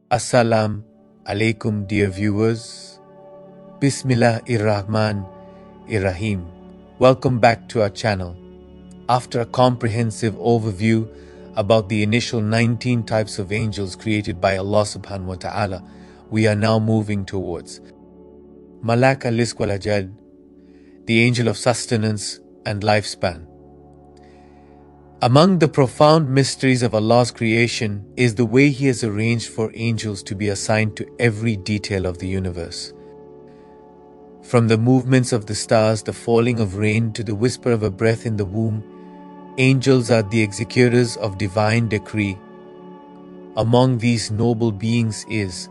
Assalamu alaikum, dear viewers. Bismillahir-Rahman-ir-Rahim. Welcome back to our channel. After a comprehensive overview about the initial 19 types of angels created by Allah subhanahu wa ta'ala, we are now moving towards Malak Al Rizq wal-Ajal, the angel of sustenance and lifespan. Among the profound mysteries of Allah's creation is the way He has arranged for angels to be assigned to every detail of the universe. From the movements of the stars, the falling of rain, to the whisper of a breath in the womb, angels are the executors of divine decree. Among these noble beings is,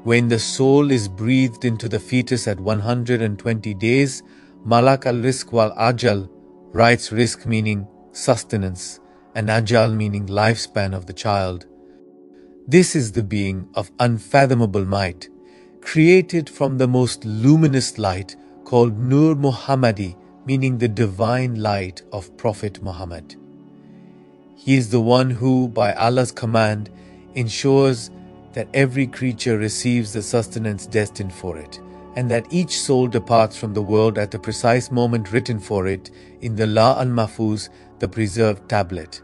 when the soul is breathed into the fetus at 120 days, Malak Al Rizq wal-Ajal writes Rizq meaning sustenance and Ajal meaning lifespan of the child. This is the being of unfathomable might, created from the most luminous light called Nur Muhammadi, meaning the divine light of Prophet Muhammad. He is the one who, by Allah's command, ensures that every creature receives the sustenance destined for it, and that each soul departs from the world at the precise moment written for it in the La al-Mahfuz, the preserved tablet.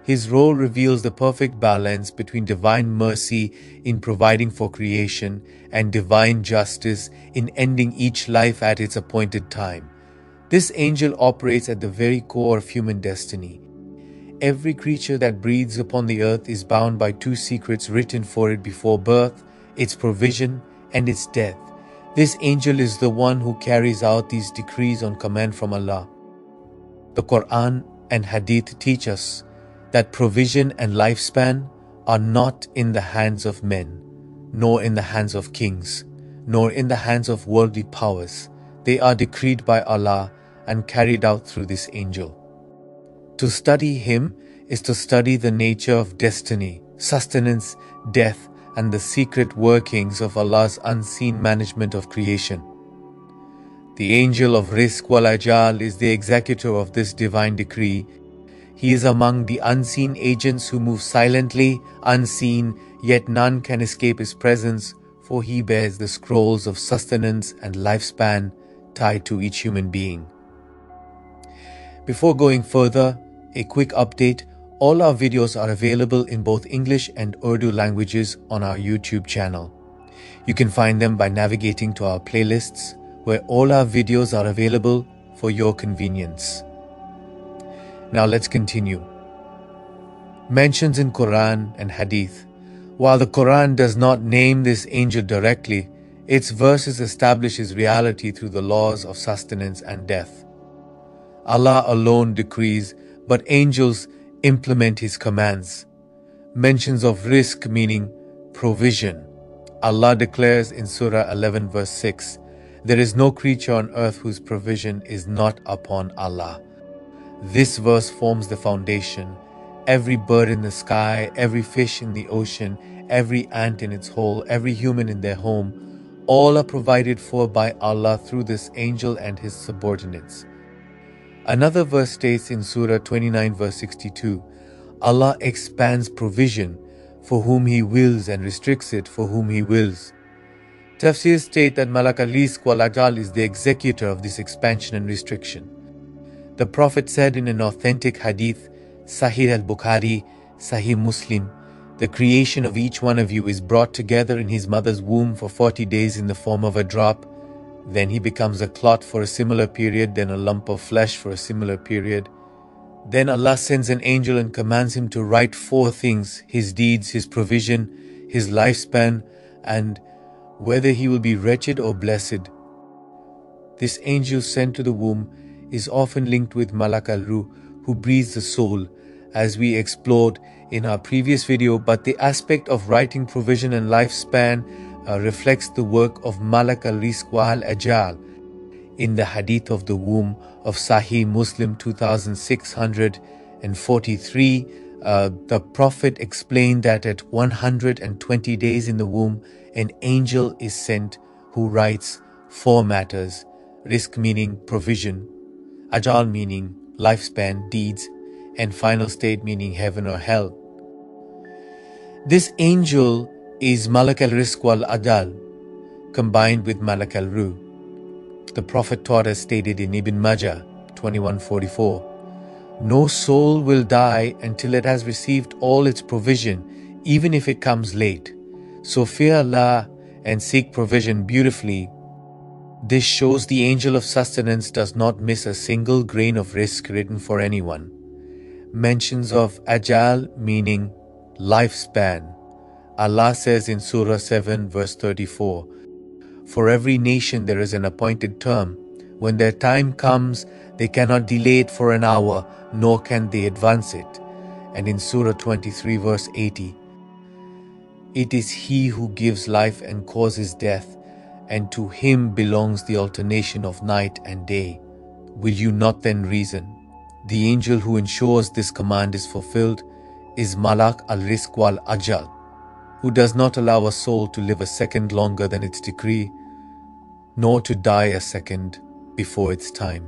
His role reveals the perfect balance between divine mercy in providing for creation and divine justice in ending each life at its appointed time. This angel operates at the very core of human destiny. Every creature that breathes upon the earth is bound by two secrets written for it before birth, its provision and its death. This angel is the one who carries out these decrees on command from Allah. The Quran and Hadith teach us that provision and lifespan are not in the hands of men, nor in the hands of kings, nor in the hands of worldly powers. They are decreed by Allah and carried out through this angel. To study him is to study the nature of destiny, sustenance, death, and the secret workings of Allah's unseen management of creation. The angel of Rizq wal-Ajal is the executor of this divine decree. He is among the unseen agents who move silently, unseen, yet none can escape his presence, for he bears the scrolls of sustenance and lifespan tied to each human being. Before going further, a quick update. All our videos are available in both English and Urdu languages on our YouTube channel. You can find them by navigating to our playlists, where all our videos are available for your convenience. Now let's continue. Mentions in Quran and Hadith. While the Quran does not name this angel directly, its verses establish his reality through the laws of sustenance and death. Allah alone decrees, but angels implement his commands. Mentions of rizq meaning provision. Allah declares in Surah 11 verse 6, "There is no creature on earth whose provision is not upon Allah." This verse forms the foundation. Every bird in the sky, every fish in the ocean, every ant in its hole, every human in their home, all are provided for by Allah through this angel and his subordinates. Another verse states in Surah 29 verse 62, Allah expands provision for whom He wills and restricts it for whom He wills. Tafsirs state that Malak Al Rizq wal-Ajal is the executor of this expansion and restriction. The Prophet said in an authentic hadith, Sahih al-Bukhari, Sahih Muslim, "The creation of each one of you is brought together in his mother's womb for 40 days in the form of a drop. Then he becomes a clot for a similar period, then a lump of flesh for a similar period. Then Allah sends an angel and commands him to write 4 things: his deeds, his provision, his lifespan, and whether he will be wretched or blessed." This angel sent to the womb is often linked with Malak al-Ruh, who breathes the soul, as we explored in our previous video, but the aspect of writing provision and lifespan reflects the work of Malak Al Rizq wal-Ajal. In the hadith of the womb of Sahih Muslim 2643, the Prophet explained that at 120 days in the womb, an angel is sent who writes 4 matters: rizq meaning provision, ajal meaning lifespan, deeds, and final state meaning heaven or hell. This angel is Malak Al Rizq wal-Ajal combined with Malak Al Ruh. The Prophet taught as stated in Ibn Majah 21:44, no soul will die until it has received all its provision, even if it comes late. So fear Allah and seek provision beautifully. This shows the angel of sustenance does not miss a single grain of risk written for anyone. Mentions of Ajal meaning lifespan. Allah says in Surah 7 verse 34, for every nation there is an appointed term. When their time comes, they cannot delay it for an hour, nor can they advance it. And in Surah 23 verse 80, it is He who gives life and causes death, and to Him belongs the alternation of night and day. Will you not then reason? The angel who ensures this command is fulfilled is Malak Al Rizq wal-Ajal, who does not allow a soul to live a second longer than its decree, nor to die a second before its time.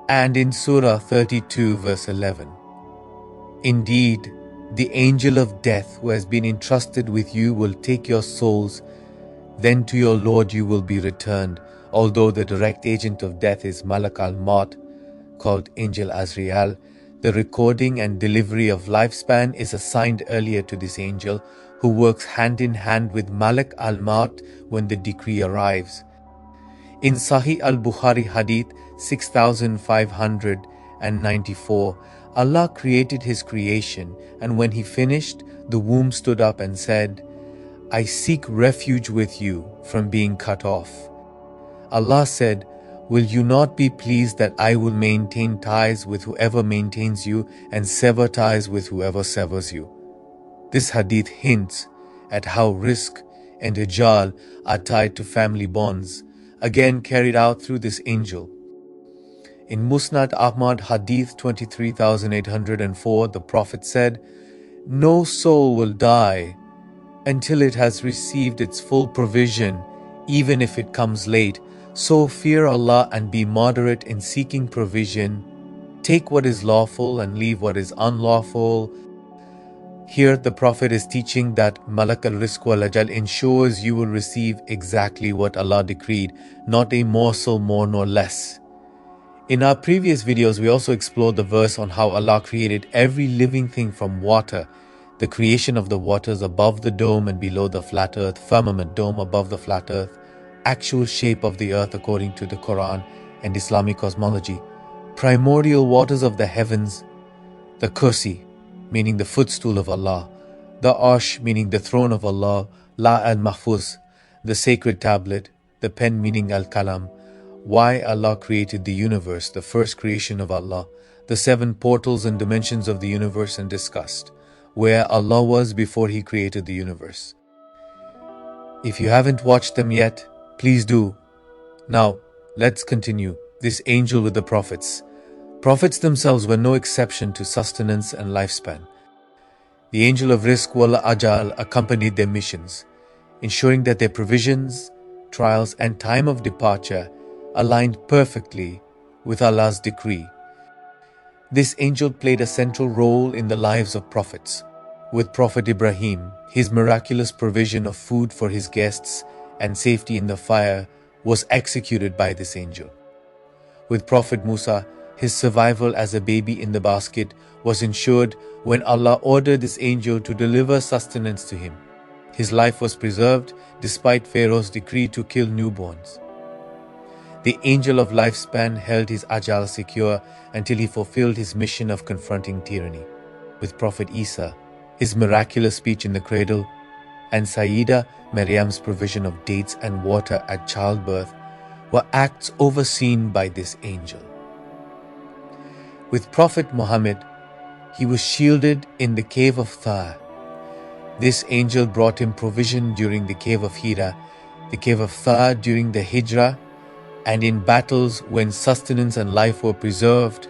And in Surah 32 verse 11, indeed, the angel of death who has been entrusted with you will take your souls, then to your Lord you will be returned, although the direct agent of death is Malak al-Maut, called Angel Azrael. The recording and delivery of lifespan is assigned earlier to this angel, who works hand in hand with Malak al-Maut when the decree arrives. In Sahih al-Bukhari Hadith 6594, Allah created His creation, and when He finished, the womb stood up and said, I seek refuge with you from being cut off. Allah said, will you not be pleased that I will maintain ties with whoever maintains you and sever ties with whoever severs you? This hadith hints at how rizq and ajal are tied to family bonds, again carried out through this angel. In Musnad Ahmad Hadith 23804, the Prophet said, no soul will die until it has received its full provision, even if it comes late. So fear Allah and be moderate in seeking provision. Take what is lawful and leave what is unlawful. Here the Prophet is teaching that Malak Al Rizq wal-Ajal ensures you will receive exactly what Allah decreed, not a morsel more nor less. In our previous videos, we also explored the verse on how Allah created every living thing from water, the creation of the waters above the dome and below the flat earth, firmament dome above the flat earth, actual shape of the earth according to the Quran and Islamic cosmology, primordial waters of the heavens, the kursi, meaning the footstool of Allah, the arsh, meaning the throne of Allah, la al-mahfuz, the sacred tablet, the pen, meaning al-kalam, why Allah created the universe, the first creation of Allah, the 7 portals and dimensions of the universe, and discussed where Allah was before He created the universe. If you haven't watched them yet, please do. Now, let's continue. This angel with the prophets. Prophets themselves were no exception to sustenance and lifespan. The angel of Rizq wal-Ajal accompanied their missions, ensuring that their provisions, trials, and time of departure aligned perfectly with Allah's decree. This angel played a central role in the lives of prophets. With Prophet Ibrahim, his miraculous provision of food for his guests and safety in the fire was executed by this angel. With Prophet Musa, his survival as a baby in the basket was ensured when Allah ordered this angel to deliver sustenance to him. His life was preserved despite Pharaoh's decree to kill newborns. The angel of lifespan held his ajal secure until he fulfilled his mission of confronting tyranny. With Prophet Isa, his miraculous speech in the cradle, and Sayyida Maryam's provision of dates and water at childbirth were acts overseen by this angel. With Prophet Muhammad, he was shielded in the cave of Thar. This angel brought him provision during the cave of Hira, the cave of Thar during the Hijrah, and in battles when sustenance and life were preserved,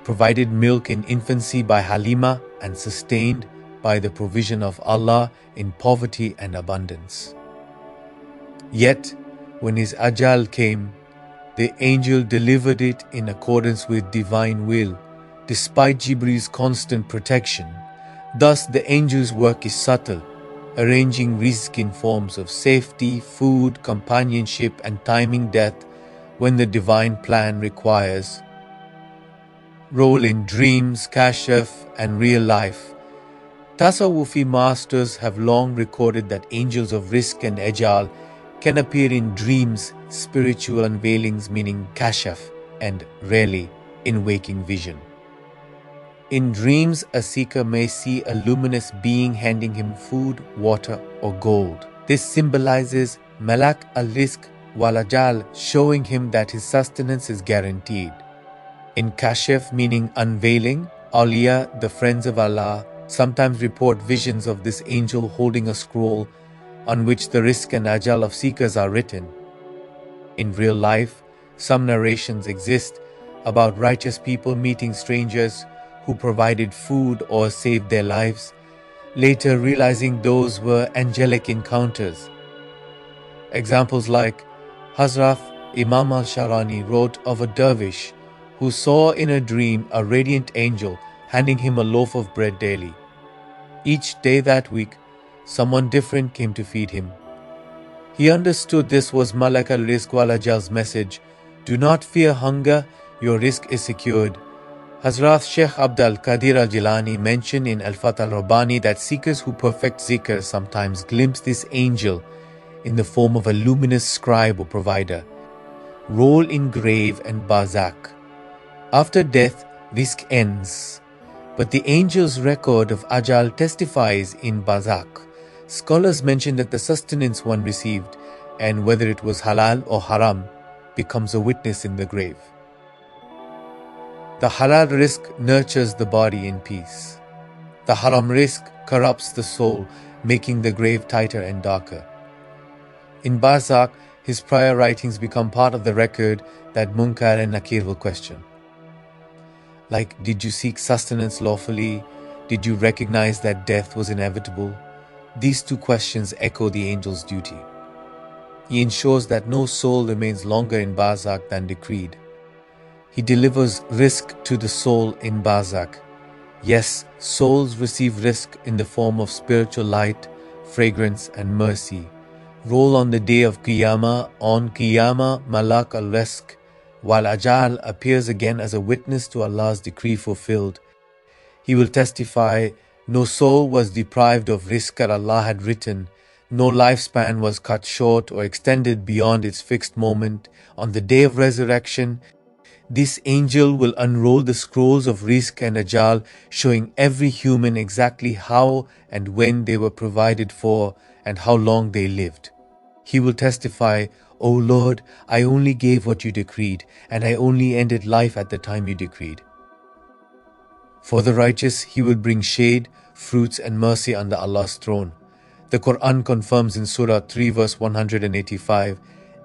provided milk in infancy by Halima, and sustained by the provision of Allah in poverty and abundance. Yet, when his ajal came, the angel delivered it in accordance with divine will, despite Jibril's constant protection. Thus, the angel's work is subtle, arranging rizq in forms of safety, food, companionship, and timing death when the divine plan requires. Role in dreams, kashf, and real life. Tasawwufi masters have long recorded that angels of rizq and ajal can appear in dreams, spiritual unveilings meaning kashf, and rarely in waking vision. In dreams, a seeker may see a luminous being handing him food, water, or gold. This symbolizes Malak Al Rizq wal-Ajal, showing him that his sustenance is guaranteed. In kashf, meaning unveiling, awliya, the friends of Allah, sometimes report visions of this angel holding a scroll on which the rizq and ajal of seekers are written. In real life, some narrations exist about righteous people meeting strangers who provided food or saved their lives, later realizing those were angelic encounters. Examples like Hazrat Imam al-Sharani wrote of a dervish who saw in a dream a radiant angel handing him a loaf of bread daily. Each day that week, someone different came to feed him. He understood this was Malak Al Rizq wal-Ajal's message. Do not fear hunger, your rizq is secured. Hazrat Sheikh Abdul Qadir al-Jilani mentioned in Al-Fath al-Rabbani that seekers who perfect zikr sometimes glimpse this angel in the form of a luminous scribe or provider. Role in grave and barzakh. After death, rizq ends. But the angel's record of ajal testifies in barzakh. Scholars mention that the sustenance one received, and whether it was halal or haram, becomes a witness in the grave. The halal rizq nurtures the body in peace. The haram rizq corrupts the soul, making the grave tighter and darker. In barzakh, his prior writings become part of the record that Munkar and Nakir will question. Like, did you seek sustenance lawfully? Did you recognize that death was inevitable? These two questions echo the angel's duty. He ensures that no soul remains longer in barzakh than decreed. He delivers rizq to the soul in barzakh. Yes, souls receive rizq in the form of spiritual light, fragrance, and mercy. Role on the day of Qiyamah. On Qiyamah, Malak Al Rizq wal-Ajal appears again as a witness to Allah's decree fulfilled. He will testify, no soul was deprived of rizq that Allah had written, no lifespan was cut short or extended beyond its fixed moment. On the day of resurrection, this angel will unroll the scrolls of rizq and ajal, showing every human exactly how and when they were provided for and how long they lived. He will testify, O Lord, I only gave what you decreed, and I only ended life at the time you decreed. For the righteous, He will bring shade, fruits, and mercy under Allah's throne. The Quran confirms in Surah 3 verse 185,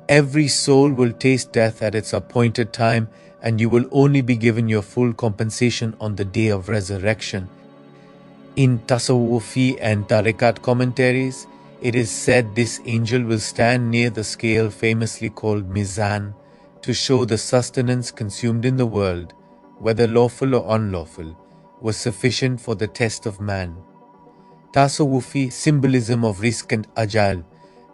every soul will taste death at its appointed time, and you will only be given your full compensation on the day of resurrection. In Tasawwufi and Tariqat commentaries, it is said this angel will stand near the scale famously called Mizan to show the sustenance consumed in the world, whether lawful or unlawful, was sufficient for the test of man. Tasawwufi symbolism of rizq and ajal.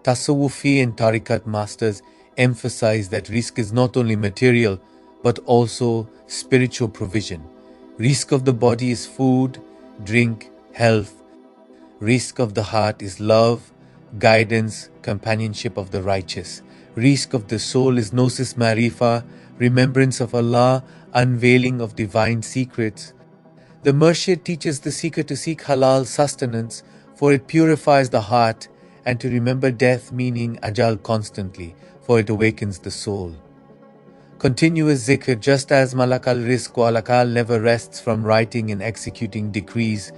Tasawwufi and Tariqat masters emphasize that rizq is not only material but also spiritual provision. Rizq of the body is food, drink, health. Rizq of the heart is love, guidance, companionship of the righteous. Rizq of the soul is gnosis marifa, remembrance of Allah, unveiling of divine secrets. The Murshid teaches the seeker to seek halal sustenance, for it purifies the heart, and to remember death, meaning ajal, constantly, for it awakens the soul. Continuous zikr, just as Malak Al Rizq wal-Ajal never rests from writing and executing decrees,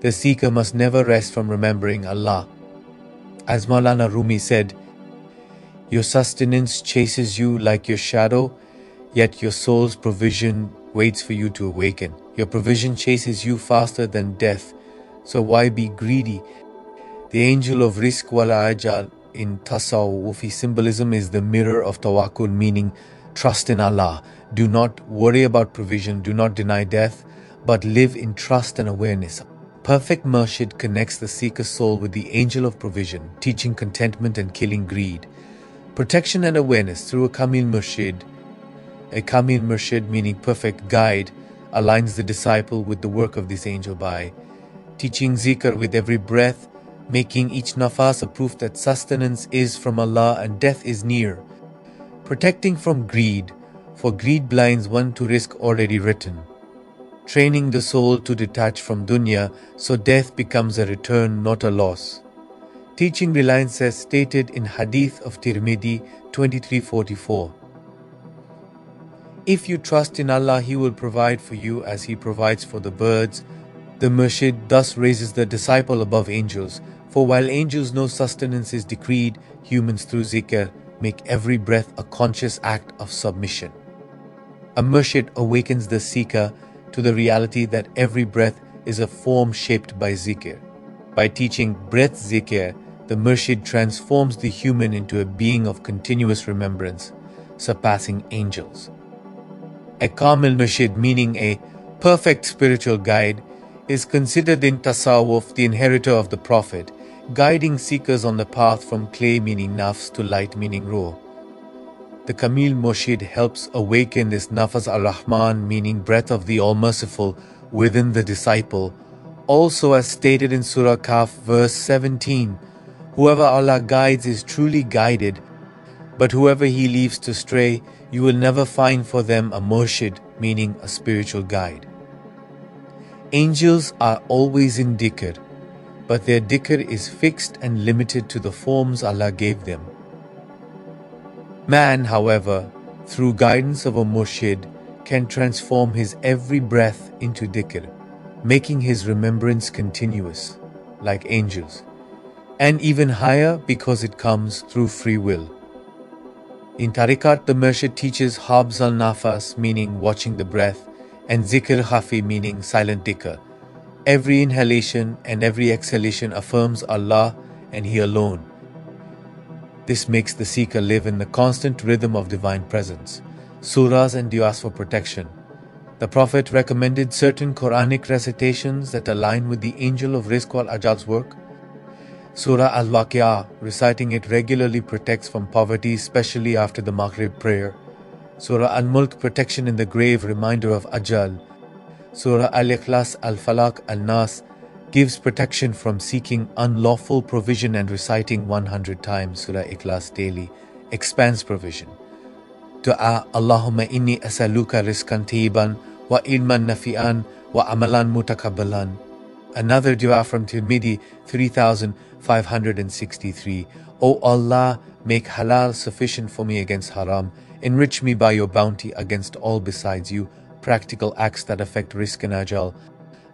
the seeker must never rest from remembering Allah. As Maulana Rumi said, your sustenance chases you like your shadow, yet your soul's provision waits for you to awaken. Your provision chases you faster than death, so why be greedy? The angel of Rizq wal-Ajal in Tasawwufi symbolism is the mirror of tawakkul, meaning trust in Allah. Do not worry about provision, do not deny death, but live in trust and awareness. Perfect murshid connects the seeker's soul with the angel of provision, teaching contentment and killing greed. Protection and awareness through a kamil murshid. A kamil murshid, meaning perfect guide, aligns the disciple with the work of this angel by teaching zikr with every breath, making each nafas a proof that sustenance is from Allah and death is near. Protecting from greed, for greed blinds one to risk already written. Training the soul to detach from dunya, so death becomes a return, not a loss. Teaching reliance as stated in Hadith of Tirmidhi 2344. If you trust in Allah, He will provide for you as He provides for the birds. The murshid thus raises the disciple above angels, for while angels know sustenance is decreed, humans through zikr make every breath a conscious act of submission. A murshid awakens the seeker to the reality that every breath is a form shaped by zikr. By teaching breath zikr, the murshid transforms the human into a being of continuous remembrance, surpassing angels. A kamil murshid, meaning a perfect spiritual guide, is considered in tasawwuf the inheritor of the Prophet, guiding seekers on the path from clay meaning nafs to light meaning ruh. The kamil murshid helps awaken this nafas ar-Rahman meaning breath of the All-Merciful within the disciple, also as stated in Surah Kaf verse 17, whoever Allah guides is truly guided, but whoever He leaves to stray, you will never find for them a murshid, meaning a spiritual guide. Angels are always in dhikr, but their dhikr is fixed and limited to the forms Allah gave them. Man, however, through guidance of a murshid, can transform his every breath into dhikr, making his remembrance continuous, like angels, and even higher because it comes through free will. In tariqat, the murshid teaches habs al-nafas, meaning watching the breath, and zikr khafi, meaning silent dhikr. Every inhalation and every exhalation affirms Allah and He alone. This makes the seeker live in the constant rhythm of divine presence. Surahs and du'as for protection. The Prophet recommended certain Quranic recitations that align with the Angel of Rizq wal-Ajal's work. Surah Al-Waqi'ah, reciting it regularly protects from poverty, especially after the Maghrib prayer. Surah Al-Mulk, protection in the grave, reminder of Ajal. Surah Al-Ikhlas, Al-Falaq, Al-Nas, gives protection from seeking unlawful provision, and reciting 100 times Surah Ikhlas daily expands provision. Dua, Allahumma inni asaluka rizqan tayyiban wa ilman nafi'an wa amalan mutakabbalan. Another dua from Tirmidhi 3563. O Allah, make halal sufficient for me against haram. Enrich me by your bounty against all besides you. Practical acts that affect rizq and ajal.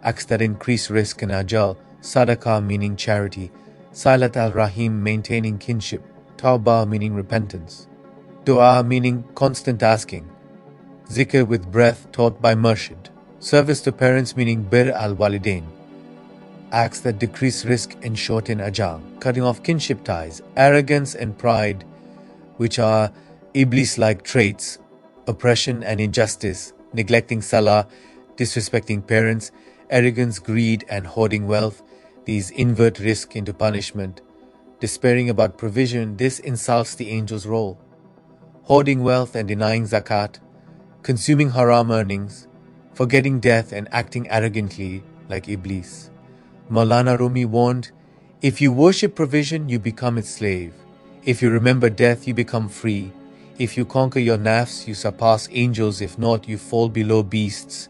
Acts that increase rizq and ajal. Sadaqah meaning charity. Silat al-Rahim maintaining kinship. Tawbah meaning repentance. Dua meaning constant asking. Zikr with breath taught by murshid. Service to parents meaning bir al-walidain. Acts that decrease risk and shorten ajal, cutting off kinship ties, arrogance and pride, which are Iblis-like traits, oppression and injustice, neglecting salah, disrespecting parents, arrogance, greed and hoarding wealth. These invert risk into punishment. Despairing about provision, this insults the angel's role. Hoarding wealth and denying zakat, consuming haram earnings, forgetting death and acting arrogantly like Iblis. Maulana Rumi warned, if you worship provision, you become its slave. If you remember death, you become free. If you conquer your nafs, you surpass angels. If not, you fall below beasts.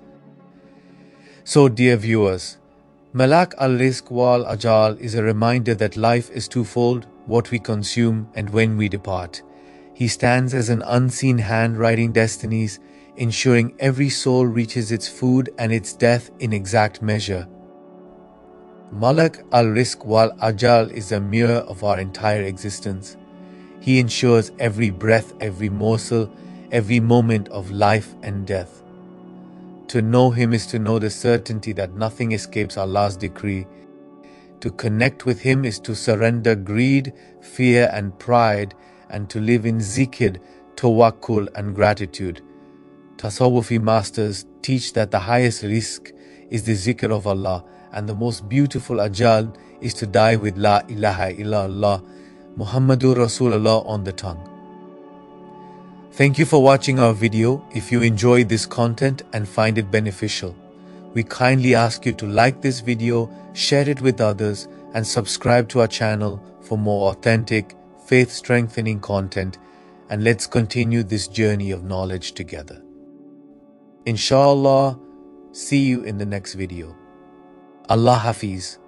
So, dear viewers, Malak Al Rizq wal-Ajal is a reminder that life is twofold, what we consume and when we depart. He stands as an unseen hand writing destinies, ensuring every soul reaches its food and its death in exact measure. Malak Al Rizq wal-Ajal is a mirror of our entire existence. He ensures every breath, every morsel, every moment of life and death. To know Him is to know the certainty that nothing escapes Allah's decree. To connect with Him is to surrender greed, fear and pride, and to live in zikr, tawakkul and gratitude. Tasawwufi masters teach that the highest rizq is the zikr of Allah, and the most beautiful ajal is to die with La ilaha illallah Muhammadur Rasulullah on the tongue. Thank you for watching our video. If you enjoyed this content and find it beneficial, we kindly ask you to like this video, share it with others, and subscribe to our channel for more authentic, faith-strengthening content. And let's continue this journey of knowledge together. Inshallah, see you in the next video. Allah Hafiz.